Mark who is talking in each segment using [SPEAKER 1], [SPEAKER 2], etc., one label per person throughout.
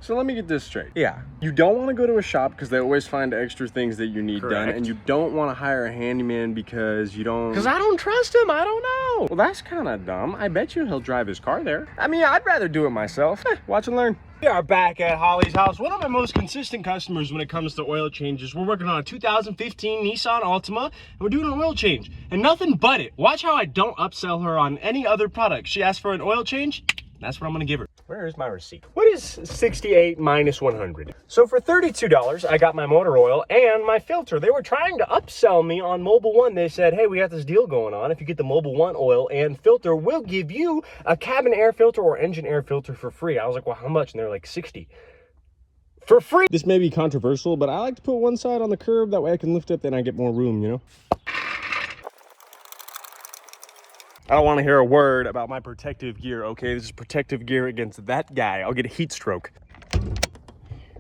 [SPEAKER 1] So let me get this straight. Yeah, you don't want to go to a shop because they always find extra things that you need done, and you don't want to hire a handyman because you don't... Because I don't trust him, I don't know. Well, that's kind of dumb. I bet you he'll drive his car there. I mean, I'd rather do it myself. Watch and learn. We are back at Holly's house. One of my most consistent customers when it comes to oil changes. We're working on a 2015 Nissan Altima, and we're doing an oil change. And nothing but it. Watch how I don't upsell her on any other product. She asked for an oil change, that's what I'm gonna give her. Where is my receipt? What is 68 minus 100? So for $32, I got my motor oil and my filter. They were trying to upsell me on Mobile One. They said, hey, we got this deal going on. If you get the Mobile One oil and filter, we'll give you a cabin air filter or engine air filter for free. I was like, well, how much? And they're like, 60. For free. This may be controversial, but I like to put one side on the curb. That way I can lift up and I get more room, you know? I don't want to hear a word about my protective gear, okay? This is protective gear against that guy. I'll get a heat stroke.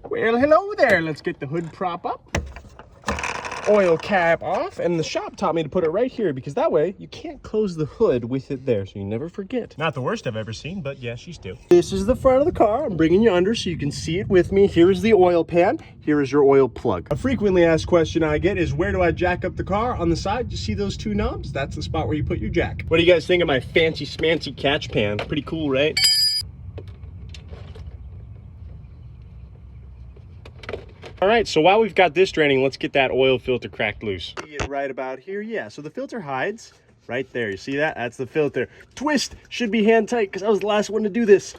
[SPEAKER 1] Well, hello there. Let's get the hood prop up. Oil cap off, and the shop taught me to put it right here because that way you can't close the hood with it there, so you never forget. Not the worst I've ever seen, but yeah, she's due. This is the front of the car. I'm bringing you under so you can see it with me. Here is the oil pan. Here is your oil plug. A frequently asked question I get is, where do I jack up the car? On the side, you see those two knobs? That's the spot where you put your jack. What do you guys think of my fancy smancy catch pan? Pretty cool, right? All right, so while we've got this draining, let's get that oil filter cracked loose. See it right about here, yeah. So the filter hides right there. You see that? That's the filter. Twist should be hand tight because I was the last one to do this.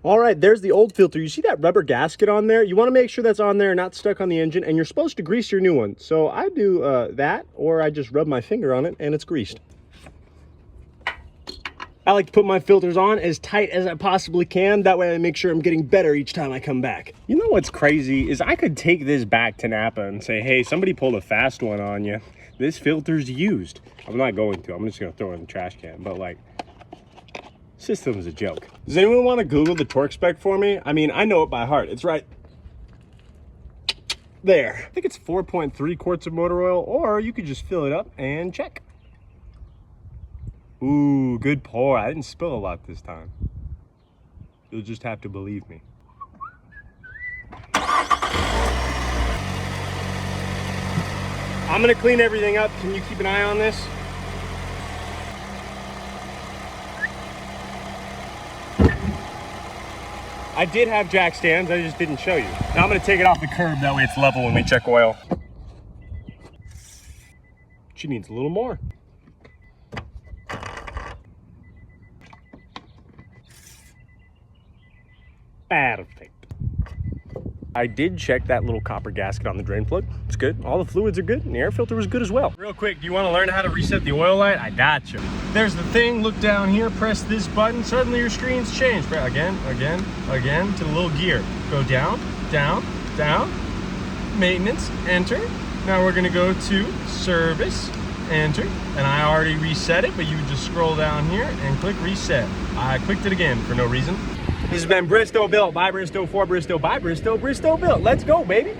[SPEAKER 1] All right, there's the old filter. You see that rubber gasket on there? You want to make sure that's on there, not stuck on the engine, and you're supposed to grease your new one. So I do that, or I just rub my finger on it and it's greased. I like to put my filters on as tight as I possibly can. That way I make sure I'm getting better each time I come back. You know what's crazy is I could take this back to Napa and say, hey, somebody pulled a fast one on you. This filter's used. I'm not going to. I'm just going to throw it in the trash can. But like, system's a joke. Does anyone want to Google the torque spec for me? I mean, I know it by heart. It's right there. I think it's 4.3 quarts of motor oil, or you could just fill it up and check. Ooh, good pour. I didn't spill a lot this time. You'll just have to believe me. I'm gonna clean everything up. Can you keep an eye on this? I did have jack stands, I just didn't show you. Now I'm gonna take it off the curb, that way it's level when we check oil. She needs a little more. Perfect. I did check that little copper gasket on the drain plug. It's good. All the fluids are good, and the air filter was good as well. Real quick, do you want to learn how to reset the oil light? I gotcha. There's the thing. Look down here. Press this button. Suddenly your screen's changed. Again, again, to the little gear. Go down, down, down. Maintenance. Enter. Now we're going to go to service. Enter. And I already reset it, but you just scroll down here and click reset. I clicked it again for no reason. This has been Bristow Built, by Bristow, for Bristow, by Bristow, Bristow Built. Let's go, baby.